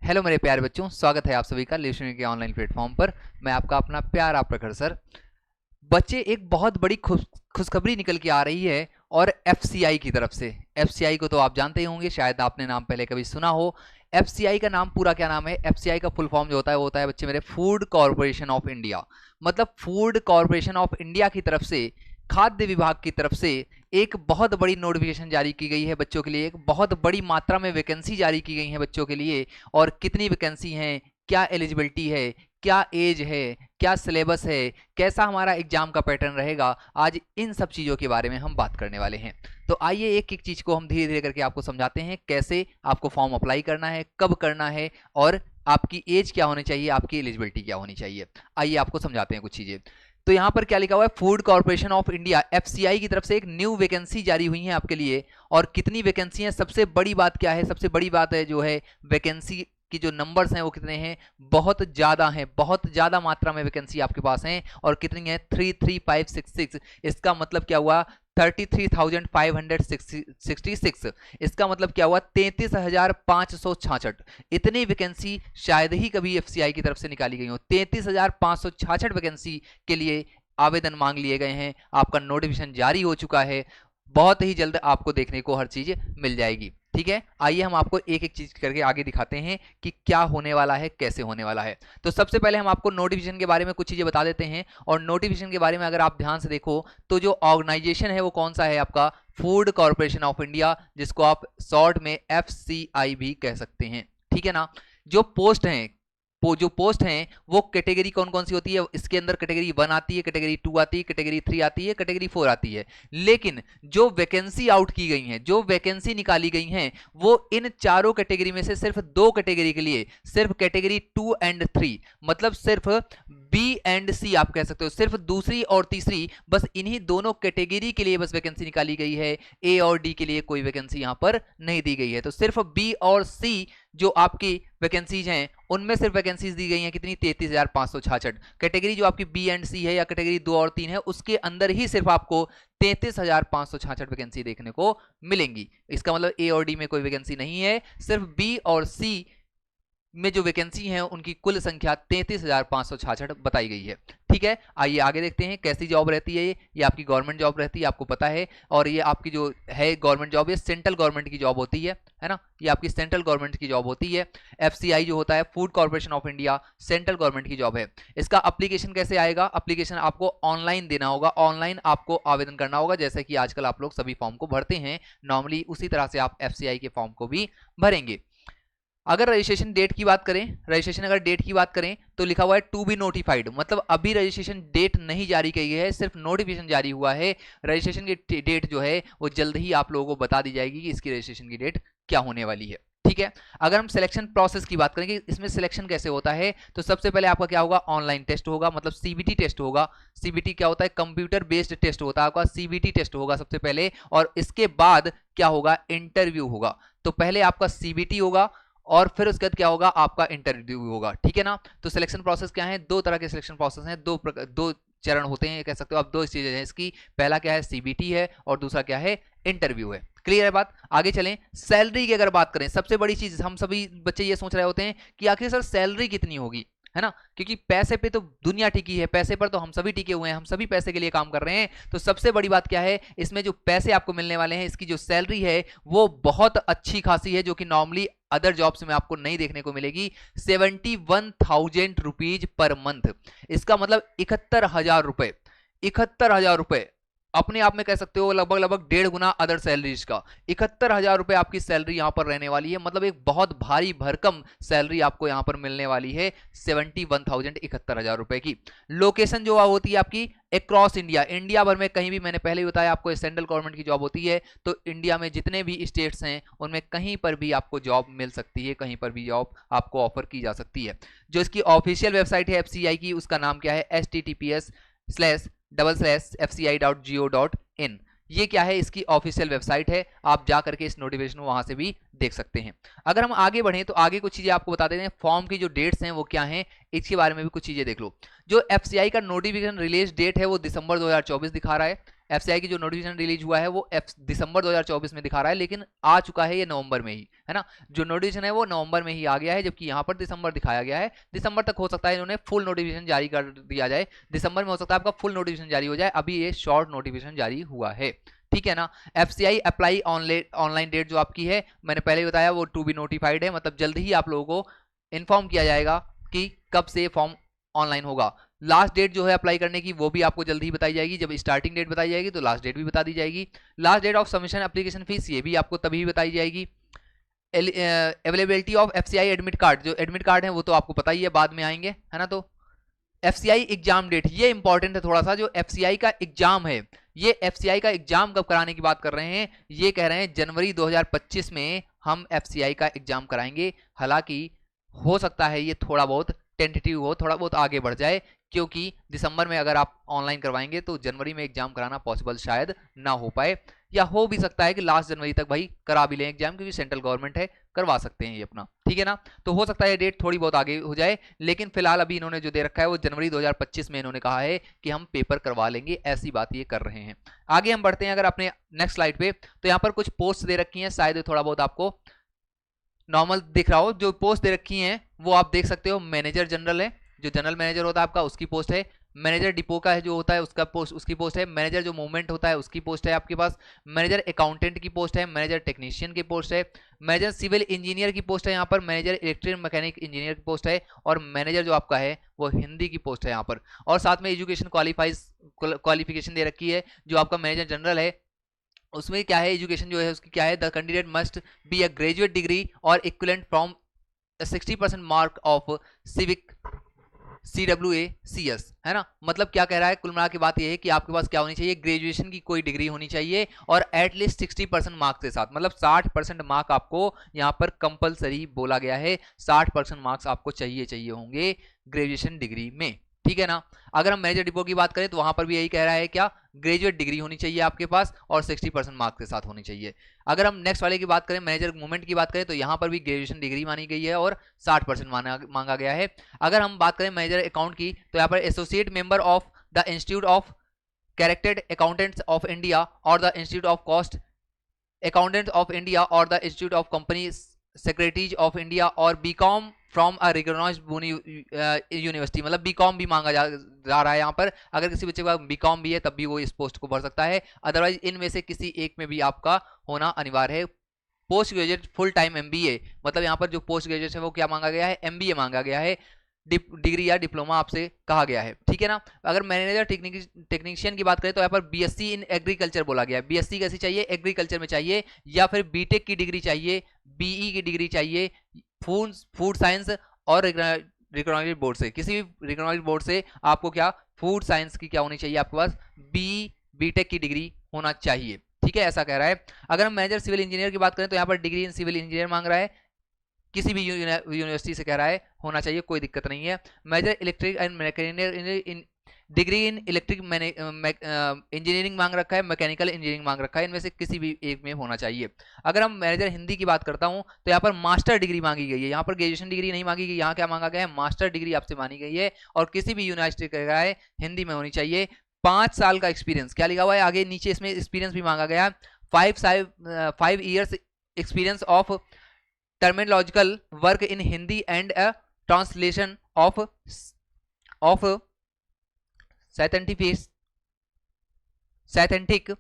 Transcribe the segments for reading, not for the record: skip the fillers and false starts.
Hello मेरे प्यारे बच्चों, स्वागत है आप सभी का लिसनिंग के ऑनलाइन प्लेटफॉर्म पर। मैं आपका अपना प्यारा प्रखर सर। बच्चे, एक बहुत बड़ी खुशखबरी निकल के आ रही है और एफसीआई की तरफ से। एफसीआई को तो आप जानते ही होंगे, शायद आपने नाम पहले कभी सुना हो। एफसीआई का नाम पूरा क्या नाम है? एफसीआई का फुल फॉर्म जो होता है वो होता है बच्चे मेरे फूड कॉर्पोरेशन ऑफ इंडिया। मतलब फूड कॉर्पोरेशन ऑफ इंडिया की तरफ से, खाद्य विभाग की तरफ से एक बहुत बड़ी नोटिफिकेशन जारी की गई है बच्चों के लिए। एक बहुत बड़ी मात्रा में वैकेंसी जारी की गई है बच्चों के लिए। और कितनी वैकेंसी हैं, क्या एलिजिबिलिटी है, क्या एज है, क्या सिलेबस है, कैसा हमारा एग्जाम का पैटर्न रहेगा, आज इन सब चीज़ों के बारे में हम बात करने वाले हैं। तो आइए एक एक चीज़ को हम धीरे धीरे करके आपको समझाते हैं, कैसे आपको फॉर्म अप्लाई करना है, कब करना है, और आपकी एज क्या होनी चाहिए, आपकी एलिजिबिलिटी क्या होनी चाहिए। आइए आपको समझाते हैं कुछ चीज़ें। तो यहाँ पर क्या लिखा हुआ है? Food corporation of India FCI की तरफ से एक न्यू वैकेंसी जारी हुई है आपके लिए। और कितनी वैकेंसी है? सबसे बड़ी बात क्या है? सबसे बड़ी बात है जो है वैकेंसी की जो नंबर्स हैं वो कितने हैं? बहुत ज़्यादा हैं, बहुत ज़्यादा मात्रा में वैकेंसी आपके पास हैं। और कितनी है? 33566। इसका मतलब क्या हुआ? 33,566। इसका मतलब क्या हुआ? 33,566। इतनी वैकेंसी शायद ही कभी एफसीआई की तरफ से निकाली गई हो। 33,566 वैकेंसी के लिए आवेदन मांग लिए गए हैं। आपका नोटिफिकेशन जारी हो चुका है। बहुत ही जल्द आपको देखने को हर चीज मिल जाएगी। ठीक है, आइए हम आपको एक एक चीज करके आगे दिखाते हैं कि क्या होने वाला है, कैसे होने वाला है। तो सबसे पहले हम आपको नोटिफिकेशन के बारे में कुछ चीजें बता देते हैं। और नोटिफिकेशन के बारे में अगर आप ध्यान से देखो तो जो ऑर्गेनाइजेशन है वो कौन सा है? आपका फूड कॉर्पोरेशन ऑफ इंडिया, जिसको आप शॉर्ट में एफसीआई भी कह सकते हैं। ठीक है ना। जो पोस्ट हैं, जो पोस्ट हैं वो कैटेगरी कौन कौन सी होती है? इसके अंदर कैटेगरी 1 आती है, कैटेगरी 2 आती है, कैटेगरी 3 आती है, कैटेगरी 4 आती है। लेकिन जो वैकेंसी आउट की गई हैं, जो वैकेंसी निकाली गई हैं, वो इन चारों कैटेगरी में से सिर्फ 2 कैटेगरी के लिए, सिर्फ कैटेगरी 2 एंड 3, मतलब सिर्फ बी एंड सी आप कह सकते हो, सिर्फ दूसरी और तीसरी, बस इन्हीं दोनों कैटेगरी के लिए बस वैकेंसी निकाली गई है। ए और डी के लिए कोई वैकेंसी यहां पर नहीं दी गई है। तो सिर्फ बी और सी जो आपकी वैकेंसीज हैं उनमें सिर्फ वैकेंसीज दी गई हैं। कितनी? 33,566। कैटेगरी जो आपकी बी एंड सी है या कैटेगरी 2 और 3 है, उसके अंदर ही सिर्फ आपको 33,566 वैकेंसी देखने को मिलेंगी। इसका मतलब ए और डी में कोई वैकेंसी नहीं है। सिर्फ बी और सी में जो वैकेंसी है उनकी कुल संख्या 33,566 बताई गई है। ठीक है, आइए आगे देखते हैं कैसी जॉब रहती है। ये आपकी गवर्नमेंट जॉब रहती है, आपको पता है। और ये आपकी जो है गवर्नमेंट जॉब, ये सेंट्रल गवर्नमेंट की जॉब होती है ना। ये आपकी सेंट्रल गवर्नमेंट की जॉब होती है। एफसीआई जो होता है food corporation of India, central government की जॉब है। इसका अप्लीकेशन कैसे आएगा? अप्लीकेशन आपको ऑनलाइन देना होगा, ऑनलाइन आपको आवेदन करना होगा, जैसे कि आजकल आप लोग सभी फॉर्म को भरते हैं नॉर्मली, उसी तरह से आप एफसीआई के फॉर्म को भी भरेंगे। अगर रजिस्ट्रेशन डेट की बात करें, रजिस्ट्रेशन अगर डेट की बात करें तो लिखा हुआ है टू बी नोटिफाइड, मतलब अभी रजिस्ट्रेशन डेट नहीं जारी की गई है, सिर्फ नोटिफिकेशन जारी हुआ है। रजिस्ट्रेशन की डेट जो है वो जल्द ही आप लोगों को बता दी जाएगी कि इसकी रजिस्ट्रेशन की डेट क्या होने वाली है। ठीक है, अगर हम सिलेक्शन प्रोसेस की बात करें कि इसमें सिलेक्शन कैसे होता है, तो सबसे पहले आपका क्या होगा? ऑनलाइन टेस्ट होगा, मतलब सीबीटी टेस्ट होगा। सीबीटी क्या होता है? कंप्यूटर बेस्ड टेस्ट होता है आपका, सीबीटी टेस्ट होगा सबसे पहले। और इसके बाद क्या होगा? इंटरव्यू होगा। तो पहले आपका सीबीटी होगा और फिर उसके बाद क्या होगा? आपका इंटरव्यू होगा। ठीक है ना। तो सिलेक्शन प्रोसेस क्या है? 2 तरह के सिलेक्शन प्रोसेस हैं, दो चरण होते हैं कह सकते हो आप। 2 चीजें हैं इसकी, पहला क्या है? सीबीटी है, और दूसरा क्या है? इंटरव्यू है। क्लियर है बात? आगे चलें। सैलरी की अगर बात करें, सबसे बड़ी चीज, हम सभी बच्चे ये सोच रहे होते हैं कि आखिर सर सैलरी कितनी होगी, है ना। क्योंकि पैसे पे तो दुनिया टिकी है, पैसे पर तो हम सभी टिके हुए हैं, हम सभी पैसे के लिए काम कर रहे हैं। तो सबसे बड़ी बात क्या है? इसमें जो पैसे आपको मिलने वाले हैं, इसकी जो सैलरी है वो बहुत अच्छी खासी है, जो कि नॉर्मली अदर जॉब्स में आपको नहीं देखने को मिलेगी। 71,000 रुपीज पर मंथ। इसका मतलब 71,000 रुपए, 71,000 रुपए अपने आप में कह सकते हो लगभग लगभग 1.5 गुना अदर सैलरीज का। 71,000 रुपए आपकी सैलरी यहां पर रहने वाली है, मतलब एक बहुत भारी भरकम सैलरी आपको यहां पर मिलने वाली है। 71,000, 71,000 रुपए की। लोकेशन जो होती है आपकी अक्रॉस इंडिया, इंडिया भर में कहीं भी, मैंने पहले ही बताया आपको सेंट्रल गवर्नमेंट की जॉब होती है, तो इंडिया में जितने भी स्टेट्स हैं उनमें कहीं पर भी आपको जॉब मिल सकती है, कहीं पर भी जॉब आपको ऑफर की जा सकती है। जो इसकी ऑफिशियल वेबसाइट है एफसीआई की, उसका नाम क्या है? https://fci.go.in। ये क्या है? इसकी ऑफिशियल वेबसाइट है, आप जा करके इस नोटिफिकेशन वहां से भी देख सकते हैं। अगर हम आगे बढ़ें तो आगे कुछ चीजें आपको बता देते हैं। फॉर्म की जो डेट्स हैं वो क्या हैं, इसके बारे में भी कुछ चीजें देख लो। जो एफसीआई का नोटिफिकेशन रिलीज डेट है वो दिसंबर 2024 दिखा रहा है। एफसीआई की जो नोटिफिकेशन रिलीज हुआ है वो दिसंबर 2024 में दिखा रहा है, लेकिन आ चुका है ये नवंबर में ही, है ना। जो नोटिफिकेशन है वो नवंबर में ही आ गया है, जबकि यहाँ पर दिसंबर दिखाया गया है। दिसंबर तक हो सकता है इन्होंने फुल नोटिफिकेशन जारी कर दिया जाए, दिसंबर में हो सकता है आपका फुल नोटिफिकेशन जारी हो जाए, अभी ये शॉर्ट नोटिफिकेशन जारी हुआ है, ठीक है ना। एफसीआई अप्लाई ऑनलाइन डेट जो आपकी है, मैंने पहले ही बताया, वो टू बी नोटिफाइड है, मतलब जल्द ही आप लोगों को इन्फॉर्म किया जाएगा कि कब से फॉर्म ऑनलाइन होगा। लास्ट डेट जो है अप्लाई करने की वो भी आपको जल्द ही बताई जाएगी, जब स्टार्टिंग डेट बताई जाएगी तो लास्ट डेट भी बता दी जाएगी। Last date of submission application fees ये भी आपको तभी बताई जाएगी। Availability of FCI admit card, जो एडमिट कार्ड है वो तो आपको पता ही है, बाद में आएंगे, है ना। तो एफसीआई एग्जाम डेट ये इंपॉर्टेंट है थोड़ा सा, जो एफसीआई का एग्जाम है, ये एफसीआई का एग्जाम कब कराने की बात कर रहे हैं, ये कह रहे हैं जनवरी 2025 में हम एफसीआई का एग्जाम कराएंगे। हालांकि हो सकता है ये थोड़ा बहुत टेंटेटिव हो, थोड़ा बहुत आगे बढ़ जाए, क्योंकि दिसंबर में अगर आप ऑनलाइन करवाएंगे तो जनवरी में एग्जाम कराना पॉसिबल शायद ना हो पाए, या हो भी सकता है कि लास्ट जनवरी तक भाई करा भी लें एग्जाम, क्योंकि सेंट्रल गवर्नमेंट है, करवा सकते हैं ये अपना, ठीक है ना। तो हो सकता है ये डेट थोड़ी बहुत आगे हो जाए, लेकिन फिलहाल अभी इन्होंने जो दे रखा है वो जनवरी 2025 में इन्होंने कहा है कि हम पेपर करवा लेंगे, ऐसी बात ये कर रहे हैं। आगे हम बढ़ते हैं अगर अपने नेक्स्ट स्लाइड पे, तो यहाँ पर कुछ पोस्ट दे रखी हैं, शायद थोड़ा बहुत आपको नॉर्मल दिख रहा हो। जो पोस्ट दे रखी हैं वो आप देख सकते हो, मैनेजर जनरल है, जो जनरल मैनेजर होता है आपका उसकी पोस्ट है। मैनेजर डिपो का है जो होता है उसका पोस्ट, उसकी पोस्ट है। मैनेजर जो मूवमेंट होता है उसकी पोस्ट है आपके पास। मैनेजर अकाउंटेंट की पोस्ट है। मैनेजर टेक्नीशियन की पोस्ट है। मैनेजर सिविल इंजीनियर की पोस्ट है यहाँ पर। मैनेजर इलेक्ट्रिक मैकेनिक इंजीनियर की पोस्ट है। और मैनेजर जो आपका है वो हिंदी की पोस्ट है यहाँ पर। और साथ में एजुकेशन क्वालिफिकेशन दे रखी है। जो आपका मैनेजर जनरल है उसमें क्या है, एजुकेशन जो है उसकी क्या है, the candidate must be a graduate degree और equivalent from 60% mark of civic CWACS, है ना। मतलब क्या कह रहा है, कुल मिला के बात यह है कि आपके पास क्या होनी चाहिए, ग्रेजुएशन की कोई डिग्री होनी चाहिए और एटलीस्ट 60% मार्क्स के साथ, मतलब 60% मार्क आपको यहाँ पर कंपलसरी बोला गया है, 60% मार्क्स आपको चाहिए होंगे ग्रेजुएशन डिग्री में, ठीक है ना। अगर हम मैनेजर डिपो की बात करें तो वहां पर भी यही कह रहा है, क्या ग्रेजुएट डिग्री होनी चाहिए आपके पास और 60% मार्क्स के साथ होनी चाहिए। अगर हम नेक्स्ट वाले की बात करें, मैनेजर मूवमेंट की बात करें, तो यहाँ पर भी ग्रेजुएशन डिग्री मानी गई है और 60% मांगा गया है। अगर हम बात करें मैनेजर अकाउंट की, तो यहाँ पर associate member of the institute of कैरेक्टेड अकाउंटेंट्स ऑफ इंडिया और the institute of cost accountants of India और the institute of company secretaries of India और BCom from a recognised university, मतलब बीकॉम भी मांगा जा रहा है यहाँ पर। अगर किसी बच्चे का बीकॉम भी है तब भी वो इस पोस्ट को भर सकता है, अदरवाइज इनमें से किसी एक में भी आपका होना अनिवार्य है। Post graduate full time MBA, मतलब यहाँ पर जो पोस्ट ग्रेजुएट है वो क्या मांगा गया है, MBA मांगा गया है, डिग्री या डिप्लोमा आपसे कहा गया है, ठीक है ना। अगर मैनेजर टेक्नीशियन की बात करें तो यहाँ पर BSc इन एग्रीकल्चर बोला गया है। BSc कैसी चाहिए, एग्रीकल्चर में चाहिए, या फिर बीटेक की डिग्री चाहिए, BE की डिग्री चाहिए, फूड साइंस और रिकॉग्नाइज्ड बोर्ड से, किसी भी रिकॉग्नाइज्ड बोर्ड से आपको क्या फूड साइंस की क्या होनी चाहिए, आपके पास बीटेक की डिग्री होना चाहिए, ठीक है, ऐसा कह रहा है। अगर हम मैनेजर सिविल इंजीनियर की बात करें तो यहाँ पर डिग्री इन सिविल इंजीनियर मांग रहा है, किसी भी यूनिवर्सिटी से कह रहा है, होना चाहिए, कोई दिक्कत नहीं है। Major electric and mechanical degree in electric engineering मांग रखा है, मैकेनिकल इंजीनियरिंग मांग रखा है, इनमें से किसी भी एक में होना चाहिए। अगर हम मैनेजर हिंदी की बात करता हूं तो यहाँ पर मास्टर डिग्री मांगी गई है, यहाँ पर ग्रेजुएशन डिग्री नहीं मांगी गई, यहाँ क्या मांगा गया है, मास्टर डिग्री आपसे मांगी गई है, और किसी भी यूनिवर्सिटी कह रहा है हिंदी में होनी चाहिए। 5 साल का एक्सपीरियंस, क्या लिखा हुआ है आगे नीचे, इसमें एक्सपीरियंस भी मांगा गया है, 5 years experience of terminological work in Hindi and a translation of scientific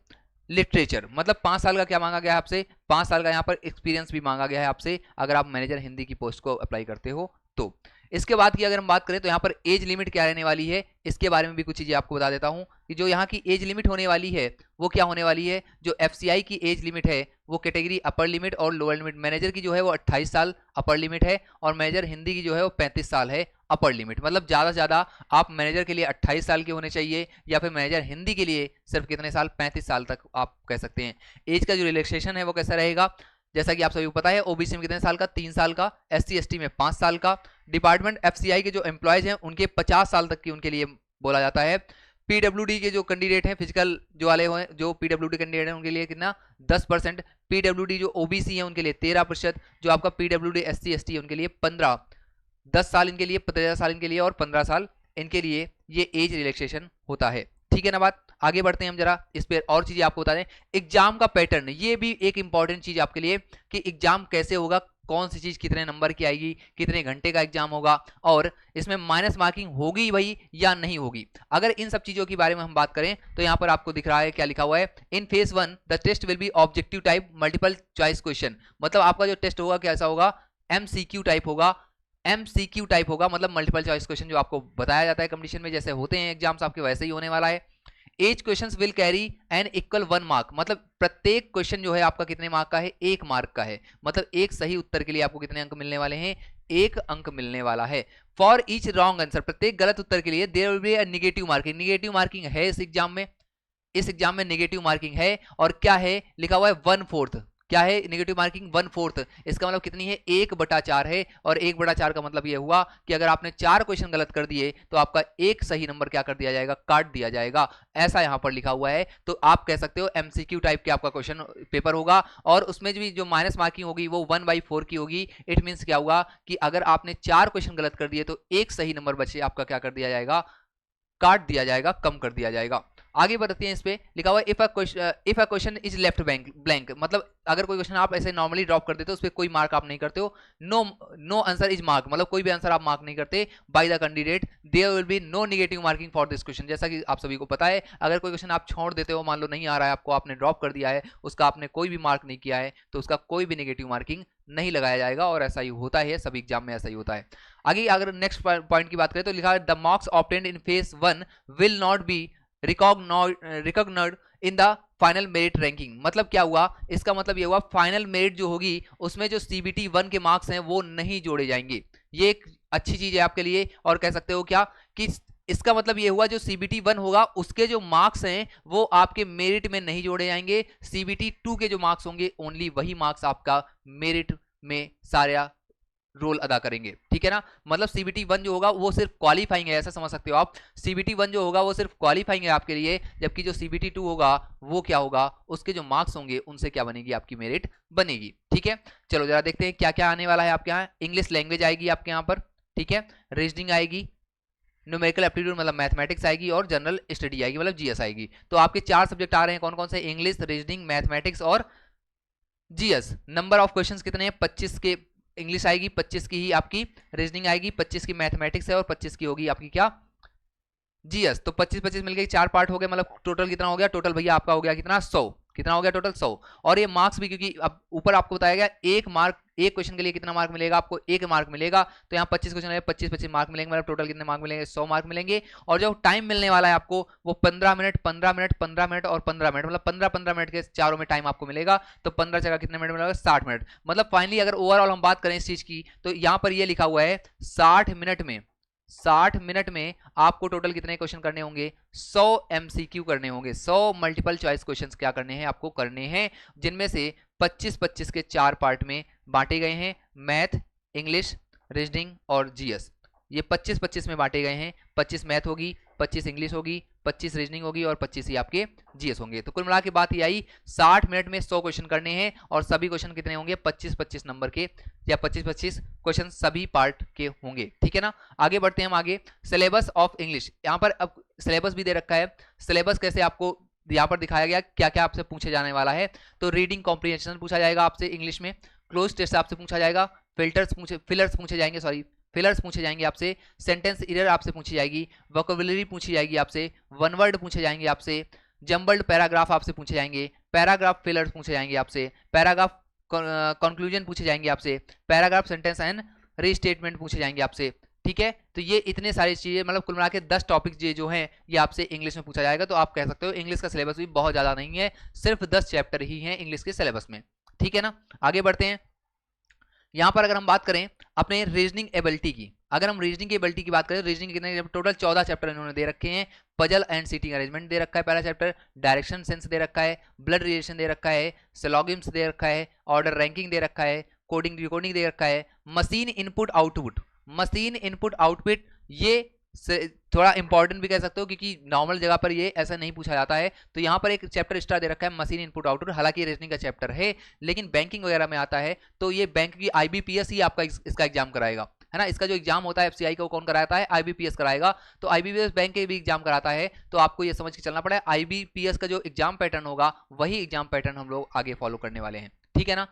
literature, मतलब 5 साल का क्या मांगा गया है आपसे, 5 साल का यहाँ पर एक्सपीरियंस भी मांगा गया है आपसे, अगर आप मैनेजर हिंदी की पोस्ट को अप्लाई करते हो तो। इसके बाद की अगर हम बात करें तो यहाँ पर एज लिमिट क्या रहने वाली है, इसके बारे में भी कुछ चीजें आपको बता देता हूँ कि जो यहाँ की एज लिमिट होने वाली है वो क्या होने वाली है। जो एफसीआई की एज लिमिट है वो कैटेगरी अपर लिमिट और लोअर लिमिट, मैनेजर की जो है वो 28 साल अपर लिमिट है, और मैनेजर हिंदी की जो है वो 35 साल है अपर लिमिट। मतलब ज़्यादा से ज़्यादा आप मैनेजर के लिए 28 साल के होने चाहिए, या फिर मैनेजर हिंदी के लिए सिर्फ कितने साल, 35 साल तक आप कह सकते हैं। एज का जो रिलैक्सेशन है वो कैसा रहेगा, जैसा कि आप सभी को पता है, ओबीसी में कितने साल का, 3 साल का, SC ST में 5 साल का। डिपार्टमेंट एफसीआई के जो एम्प्लॉयज हैं उनके 50 साल तक की उनके लिए बोला जाता है। पीडब्ल्यूडी के जो कैंडिडेट हैं, फिजिकल जो वाले हैं, जो पीडब्ल्यूडी कैंडिडेट हैं उनके लिए कितना 10%, पीडब्ल्यूडी जो ओबीसी है उनके लिए 13%, जो आपका पीडब्ल्यूडी SC ST है उनके लिए 15, 10 साल इनके लिए, 15 साल इनके लिए और 15 साल इनके लिए ये एज रिलैक्सेशन होता है, ठीक है ना बात। आगे बढ़ते हैं हम जरा इस पर और चीजें आपको बता दें। एग्जाम का पैटर्न, ये भी एक इंपॉर्टेंट चीज आपके लिए कि एग्जाम कैसे होगा, कौन सी चीज कितने नंबर की आएगी, कितने घंटे का एग्जाम होगा, और इसमें माइनस मार्किंग होगी भाई या नहीं होगी। अगर इन सब चीजों के बारे में हम बात करें तो यहां पर आपको दिख रहा है क्या लिखा हुआ है, in phase 1 the test will be objective type multiple choice question. मतलब आपका जो टेस्ट होगा कैसा होगा, एमसीक्यू टाइप होगा। एमसीक्यू टाइप होगा मतलब मल्टीपल चॉइस क्वेश्चन जो आपको बताया जाता है कंपटीशन में जैसे होते हैं एग्जाम्स आपके, वैसे ही होने वाला है। H questions will carry N equal 1 mark, मतलब प्रत्येक क्वेश्चन जो है आपका कितने मार्क का है, 1 मार्क का है। मतलब एक सही उत्तर के लिए आपको कितने अंक मिलने वाले हैं, 1 अंक मिलने वाला है। फॉर ईच रॉन्ग आंसर, प्रत्येक गलत उत्तर के लिए there will be a negative marking. Negative marking है इस एग्जाम में, इस एग्जाम में नेगेटिव मार्किंग है। और क्या है लिखा हुआ है 1/4, क्या है नेगेटिव मार्किंग 1/4। इसका मतलब कितनी है, 1/4 है। और 1/4 का मतलब यह हुआ कि अगर आपने 4 क्वेश्चन गलत कर दिए तो आपका एक सही नंबर क्या कर दिया जाएगा, काट दिया जाएगा, ऐसा यहां पर लिखा हुआ है। तो आप कह सकते हो एमसीक्यू टाइप के आपका क्वेश्चन पेपर होगा और उसमें भी जो माइनस मार्किंग होगी वो 1/4 की होगी। इट मीन्स क्या हुआ कि अगर आपने 4 क्वेश्चन गलत कर दिए तो एक सही नंबर बचे आपका क्या कर दिया जाएगा, काट दिया जाएगा, कम कर दिया जाएगा। आगे बढ़ते हैं, इस पे लिखा हुआ है if a question is left blank, मतलब अगर कोई क्वेश्चन आप ऐसे नॉर्मली ड्रॉप कर देते हो, उस पर कोई मार्क आप नहीं करते हो। नो आंसर इज मार्क, मतलब कोई भी आंसर आप मार्क नहीं करते by the candidate, there will be no negative marking for this question. जैसा कि आप सभी को पता है, अगर कोई क्वेश्चन आप छोड़ देते हो, मान लो नहीं आ रहा है आपको, आपने ड्रॉप कर दिया है, उसका आपने कोई भी मार्क नहीं किया है, तो उसका कोई भी नेगेटिव मार्किंग नहीं लगाया जाएगा। और ऐसा ही होता है, सभी एग्जाम में ऐसा ही होता है। आगे अगर नेक्स्ट पॉइंट की बात करें तो लिखा है the marks obtained in phase 1 will not be recognised in the final merit ranking. मतलब क्या हुआ, इसका मतलब ये हुआ फाइनल मेरिट जो होगी उसमें जो सीबीटी 1 के मार्क्स हैं वो नहीं जोड़े जाएंगे। ये एक अच्छी चीज है आपके लिए। और कह सकते हो क्या कि इसका मतलब ये हुआ जो सीबीटी 1 होगा उसके जो मार्क्स हैं वो आपके मेरिट में नहीं जोड़े जाएंगे। सीबीटी 2 के जो मार्क्स होंगे ओनली वही मार्क्स आपका मेरिट में सारा रोल अदा करेंगे, ठीक है ना। मतलब सीबीटी 1 जो होगा वो सिर्फ क्वालिफाइंग है, ऐसा समझ सकते हो आप। सीबीटी 1 जो होगा वो सिर्फ क्वालिफाइंग है आपके लिए, जबकि जो सीबीटी 2 होगा वो क्या होगा, उसके जो मार्क्स होंगे उनसे क्या बनेगी, आपकी मेरिट बनेगी, ठीक है। चलो जरा देखते हैं क्या क्या आने वाला है आपके यहाँ। इंग्लिश लैंग्वेज आएगी आपके यहाँ पर, ठीक है। रीजनिंग आएगी, न्यूमेरिकल एप्टीट्यूड मतलब मैथमेटिक्स आएगी, और जनरल स्टडी आएगी मतलब जीएस आएगी। तो आपके 4 सब्जेक्ट आ रहे हैं, कौन कौन से, इंग्लिश, रीजनिंग, मैथमेटिक्स और जीएस। नंबर ऑफ क्वेश्चंस कितने हैं, 25 के इंग्लिश आएगी, 25 की ही आपकी रीजनिंग आएगी, 25 की मैथमेटिक्स है और 25 की होगी आपकी क्या, जीएस। तो 25-25 मिल गए, 4 पार्ट हो गए, मतलब टोटल कितना हो गया, टोटल भैया आपका हो गया कितना, 100। कितना हो गया टोटल, 100। और ये मार्क्स भी, क्योंकि अब ऊपर आपको बताया गया एक मार्क, एक क्वेश्चन के लिए कितना मार्क मिलेगा आपको, 1 मार्क मिलेगा। तो यहाँ 25 क्वेश्चन है, 25-25 मार्क मिलेंगे, मतलब टोटल कितने मार्क मिलेंगे, 100 मार्क मिलेंगे। और जो टाइम मिलने वाला है आपको वो 15 मिनट, 15 मिनट, 15 मिनट और 15 मिनट, मतलब 15-15 मिनट के चारों में टाइम आपको मिलेगा। तो 15 जगह कितने मिनट मिलेगा, 60 मिनट। मतलब फाइनली अगर ओवरऑल हम बात करें इस चीज की तो यहाँ पर ये लिखा हुआ है 60 मिनट में, 60 मिनट में आपको टोटल कितने क्वेश्चन करने होंगे, 100 एमसीक्यू करने होंगे, 100 मल्टीपल चॉइस क्वेश्चंस क्या करने हैं आपको, करने हैं, जिनमें से 25-25 के 4 पार्ट में बांटे गए हैं, मैथ, इंग्लिश, रीजनिंग और जीएस। ये 25-25 में बांटे गए हैं, 25 मैथ होगी, 25 इंग्लिश होगी, 25 रीजनिंग होगी और 25 ही आपके जीएस होंगे। तो कुल मिला के बात ये आई 60 मिनट में 100 क्वेश्चन करने हैं, और सभी क्वेश्चन कितने होंगे, 25-25 नंबर के, या 25-25 क्वेश्चन सभी पार्ट के होंगे, ठीक है ना। आगे बढ़ते हैं हम आगे, सिलेबस ऑफ इंग्लिश। यहाँ पर अब सिलेबस भी दे रखा है, सिलेबस कैसे आपको यहाँ पर दिखाया गया, क्या क्या आपसे पूछे जाने वाला है। तो रीडिंग कॉम्प्रिहेंशन पूछा जाएगा आपसे इंग्लिश में, क्लोज टेस्ट आपसे पूछा जाएगा, फिलर्स पूछे जाएंगे, सॉरी फिलर्स पूछे जाएंगे आपसे, सेंटेंस एरर आपसे पूछी जाएगी, वोकैबुलरी पूछी जाएगी आपसे, वन वर्ड पूछे जाएंगे आपसे, जंबल्ड पैराग्राफ आपसे पूछे जाएंगे, पैराग्राफ फिलर्स पूछे जाएंगे आपसे, पैराग्राफ कंक्लूजन पूछे जाएंगे आपसे, पैराग्राफ सेंटेंस एंड रीस्टेटमेंट पूछे जाएंगे आपसे, ठीक है। तो ये इतने सारी चीजें, मतलब कुल मिला के 10 टॉपिक्स ये जो हैं ये आपसे इंग्लिश में पूछा जाएगा। तो आप कह सकते हो इंग्लिश का सिलेबस भी बहुत ज्यादा नहीं है, सिर्फ 10 चैप्टर ही हैं इंग्लिश के सिलेबस में, ठीक है ना। आगे बढ़ते हैं, यहाँ पर अगर हम बात करें अपने रीजनिंग एबिलिटी की, अगर हम रीजनिंग की एबिलिटी की बात करें, रीजनिंग कितने टोटल 14 चैप्टर इन्होंने दे रखे हैं। Puzzle and seating arrangement they रखा है पहला चैप्टर, डायरेक्शन सेंस दे रखा है, ब्लड रिलेशन दे रखा है, सिलोगिम्स दे रखा है, ऑर्डर रैंकिंग दे रखा है, कोडिंग रिकॉर्डिंग दे रखा है, machine input output, machine input output ये थोड़ा इंपॉर्टेंट भी कह सकते हो, क्योंकि नॉर्मल जगह पर ये ऐसा नहीं पूछा जाता है। तो यहाँ पर एक चैप्टर एक्स्ट्रा दे रखा है मशीन इनपुट आउटपुट, हालांकि रीजनिंग का चैप्टर है लेकिन बैंकिंग वगैरह में आता है, तो ये बैंक की आईबीपीएस ही आपका इसका एग्जाम कराएगा। है ना। इसका जो एग्जाम होता है एफसीआई का वो कौन कराता है, आईबीपीएस कराएगा। तो आईबीपीएस बैंक के भी एग्जाम कराता है, तो आपको ये समझ के चलना पड़ेगा आईबीपीएस का जो एग्जाम पैटर्न होगा वही एग्जाम पैटर्न हम लोग आगे फॉलो करने वाले हैं, ठीक है ना।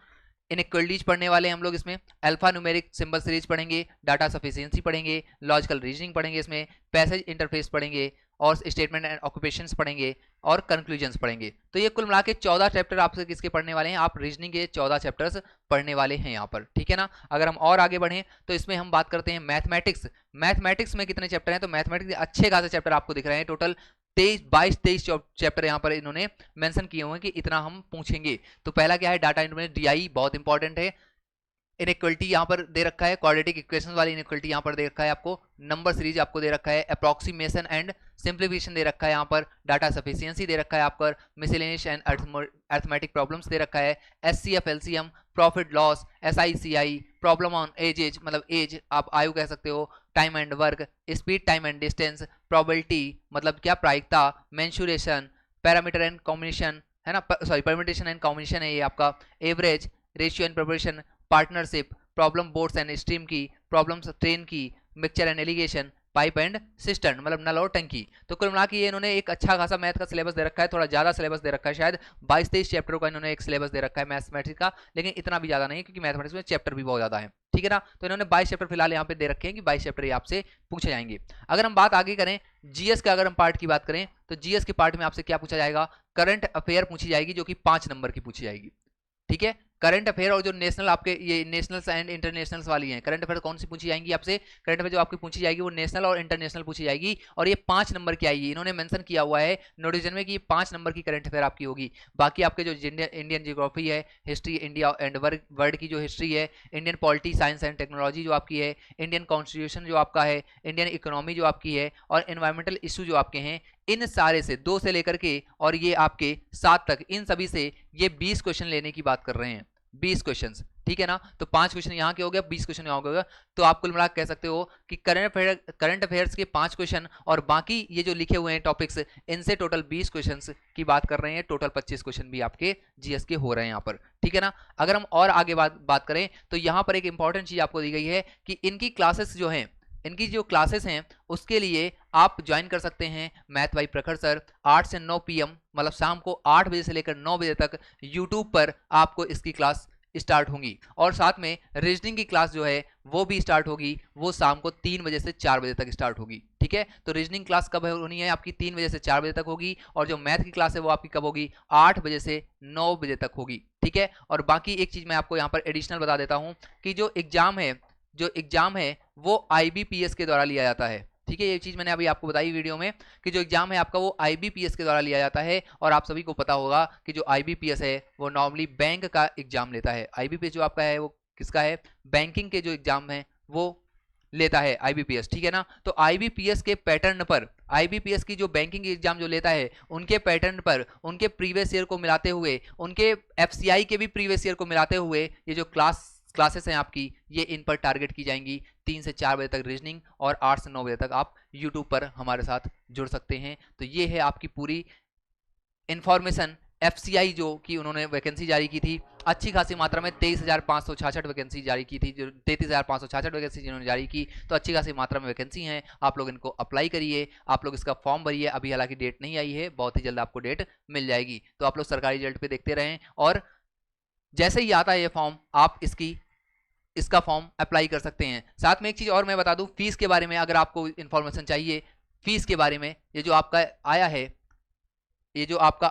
इनइक्वलिटीज पढ़ने वाले हैं हम लोग इसमें, अल्फा न्यूमेरिक सिंबल सीरीज पढ़ेंगे, डाटा सफिशिएंसी पढ़ेंगे, लॉजिकल रीजनिंग पढ़ेंगे, इसमें पैसेज इंटरफेस पढ़ेंगे और स्टेटमेंट एंड ऑक्यूपेशंस पढ़ेंगे और कंक्लूजन्स पढ़ेंगे। तो ये कुल मिला के 14 चैप्टर आपसे किसके पढ़ने वाले हैं, आप रीजनिंग के 14 चैप्टर्स पढ़ने वाले हैं यहाँ पर, ठीक है ना। अगर हम और आगे बढ़ें तो इसमें हम बात करते हैं मैथमेटिक्स। मैथमेटिक्स में कितने चैप्टर हैं, तो मैथमेटिक्स के अच्छे खासे चैप्टर आपको दिख रहे हैं, टोटल 22-23 चैप्टर यहाँ पर इन्होंने मेंशन किए हुए हैं कि इतना हम पूछेंगे। तो पहला क्या है, डाटा इंटरमीडिएट डीआई बहुत इंपॉर्टेंट है। इनइक्वलिटी यहाँ पर दे रखा है, क्वाड्रेटिक इक्वेशन वाली इनइक्वलिटी यहाँ पर दे रखा है आपको, नंबर सीरीज आपको दे रखा है, अप्रोक्सीमेशन एंड सिंप्लीफिकेशन दे रखा है यहाँ पर, डाटा सफिशिएंसी दे रखा है आपको, मिसलेनियस एंड अरिथमेटिक प्रॉब्लम्स दे रखा है, HCF LCM, profit loss, SI CI, problem on age मतलब एज आप आयु कह सकते हो, time and work, speed time and distance, probability मतलब क्या प्रायिकता, मेंसुरेशन, पैरामीटर एंड कॉम्बिनेशन है ना, सॉरी परम्यूटेशन एंड कॉम्बिनेशन है ये आपका, average, ratio and proportion, partnership, problem boards and stream की, प्रॉब्लम्स ट्रेन की, mixture and allegation, pipe and cistern मतलब नल और टंकी। तो कुल मिला के ये इन्होंने एक अच्छा खासा मैथ का सिलेबस दे रखा है, थोड़ा ज्यादा सिलेबस दे रखा है, शायद 22-23 चैप्टरों का इन्होंने एक सिलेबस दे रखा है मैथमेटिक्स का, लेकिन इतना भी ज्यादा नहीं क्योंकि मैथमेटिक्स में चैप्टर भी बहुत ज्यादा है, ठीक है ना। तो इन्होंने 22 चैप्टर फिलहाल यहाँ पे दे रखे हैं कि 22 चैप्टर आपसे पूछे जाएंगे। अगर हम बात आगे करें जीएस का, अगर हम पार्ट की बात करें तो जीएस के पार्ट में आपसे क्या पूछा जाएगा, करंट अफेयर पूछी जाएगी जो कि 5 नंबर की पूछी जाएगी, ठीक है। करंट अफेयर और जो नेशनल आपके ये नेशनल्स एंड इंटरनेशनल्स वाली हैं, करंट अफेयर कौन सी पूछी जाएंगी आपसे, करंट अफेयर जो आपकी पूछी जाएगी वो नेशनल और इंटरनेशनल पूछी जाएगी, और ये 5 नंबर की आएगी। इन्होंने मेंशन किया हुआ है नोटिफिकेशन में कि ये 5 नंबर की करंट अफेयर आपकी होगी। बाकी आपके जो इंडियन जियोग्राफी है, हिस्ट्री इंडिया एंड वर्ल्ड की जो हिस्ट्री है, Indian polity science and technology जो आपकी है, इंडियन कॉन्स्टिट्यूशन जो आपका है, इंडियन इकोनॉमी जो आपकी है, और एनवायरमेंटल इशू जो आपके हैं, इन सारे से 2 से लेकर के और ये आपके 7 तक, इन सभी से ये 20 क्वेश्चन लेने की बात कर रहे हैं, 20 क्वेश्चंस, ठीक है ना। तो 5 क्वेश्चन यहाँ के हो गया, 20 क्वेश्चन यहाँ हो गया। तो आप कुल मिला कह सकते हो कि करंट अफेयर्स के 5 क्वेश्चन और बाकी ये जो लिखे हुए हैं टॉपिक्स, इनसे टोटल 20 क्वेश्चंस की बात कर रहे हैं, टोटल 25 क्वेश्चन भी आपके जीएस के हो रहे हैं यहाँ पर, ठीक है ना। अगर हम और आगे बात करें तो यहाँ पर एक इंपॉर्टेंट चीज आपको दी गई है कि इनकी क्लासेस जो हैं, इनकी जो क्लासेस हैं उसके लिए आप ज्वाइन कर सकते हैं मैथ बाई प्रखर सर 8 से 9 PM मतलब शाम को 8 बजे से लेकर 9 बजे तक यूट्यूब पर आपको इसकी क्लास स्टार्ट होंगी, और साथ में रीजनिंग की क्लास जो है वो भी स्टार्ट होगी, वो शाम को 3 बजे से 4 बजे तक स्टार्ट होगी, ठीक है। तो रीजनिंग क्लास कब होनी है आपकी, 3 बजे से 4 बजे तक होगी, और जो मैथ की क्लास है वो आपकी कब होगी, 8 बजे से 9 बजे तक होगी, ठीक है। और बाकी एक चीज मैं आपको यहाँ पर एडिशनल बता देता हूँ कि जो एग्जाम है वो आईबीपीएस के द्वारा लिया जाता है, ठीक है। ये चीज मैंने अभी आपको बताई वीडियो में कि जो एग्जाम है आपका वो आईबीपीएस के द्वारा लिया जाता है, और आप सभी को पता होगा कि जो आईबीपीएस है वो नॉर्मली बैंक का एग्जाम लेता है। आईबीपीएस जो आपका है वो किसका है, बैंकिंग के जो एग्जाम है वो लेता है आईबीपीएस, ठीक है ना। तो आईबीपीएस के पैटर्न पर, आईबीपीएस की जो बैंकिंग एग्जाम जो लेता है उनके पैटर्न पर, उनके प्रीवियस ईयर को मिलाते हुए, उनके एफसीआई के भी प्रीवियस ईयर को मिलाते हुए, ये जो क्लासेस हैं आपकी ये इन पर टारगेट की जाएंगी। 3 से 4 बजे तक रीजनिंग और 8 से 9 बजे तक आप यूट्यूब पर हमारे साथ जुड़ सकते हैं। तो ये है आपकी पूरी इंफॉर्मेशन एफसीआई जो कि उन्होंने वैकेंसी जारी की थी, अच्छी खासी मात्रा में 23,566 वैकेंसी जारी की थी, जो 33,566 वैकेंसी जिन्होंने जारी की, तो अच्छी खासी मात्रा में वैकेंसी हैं। आप लोग इनको अप्लाई करिए, आप लोग इसका फॉर्म भरिए, अभी हालांकि डेट नहीं आई है, बहुत ही जल्द आपको डेट मिल जाएगी। तो आप लोग सरकारी रिजल्ट पे देखते रहें, और जैसे ही आता है ये फॉर्म आप इसका फॉर्म अप्लाई कर सकते हैं। साथ में एक चीज और मैं बता दूं फीस के बारे में, अगर आपको इन्फॉर्मेशन चाहिए फीस के बारे में, ये जो आपका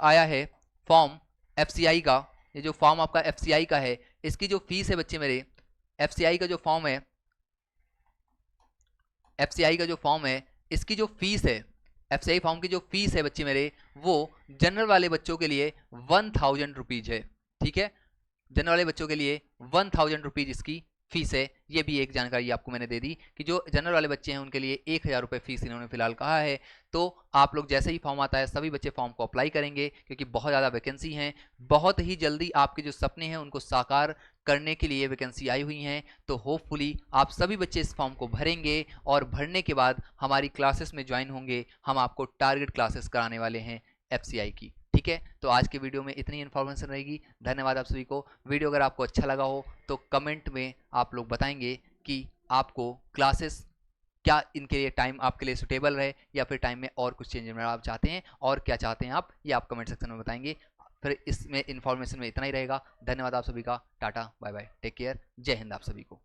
आया है फॉर्म एफसीआई का, ये जो फॉर्म आपका एफसीआई का है, इसकी जो फीस है बच्चे मेरे, एफसीआई का जो फॉर्म है, एफसीआई का जो फॉर्म है, इसकी जो फीस है, एफसीआई फॉर्म की जो फीस है बच्चे मेरे, वो जनरल वाले बच्चों के लिए 1000 रुपीज है, ठीक है। जनरल वाले बच्चों के लिए 1000 रुपीज इसकी फीस है। ये भी एक जानकारी आपको मैंने दे दी कि जो जनरल वाले बच्चे हैं उनके लिए 1000 रुपये फीस इन्होंने फिलहाल कहा है। तो आप लोग जैसे ही फॉर्म आता है सभी बच्चे फॉर्म को अप्लाई करेंगे, क्योंकि बहुत ज़्यादा वैकेंसी हैं, बहुत ही जल्दी आपके जो सपने हैं उनको साकार करने के लिए वैकेंसी आई हुई हैं। तो होपफुली आप सभी बच्चे इस फॉर्म को भरेंगे, और भरने के बाद हमारी क्लासेस में ज्वाइन होंगे। हम आपको टारगेट क्लासेस कराने वाले हैं एफसीआई की, ठीक है। तो आज के वीडियो में इतनी इन्फॉर्मेशन रहेगी। धन्यवाद आप सभी को। वीडियो अगर आपको अच्छा लगा हो तो कमेंट में आप लोग बताएंगे कि आपको क्लासेस, क्या इनके लिए टाइम आपके लिए सुटेबल रहे, या फिर टाइम में और कुछ चेंज आप चाहते हैं, और क्या चाहते हैं आप, ये आप कमेंट सेक्शन में बताएंगे। फिर इसमें इन्फॉर्मेशन में इतना ही रहेगा। धन्यवाद आप सभी का। Tata bye bye, take care, जय हिंद आप सभी को।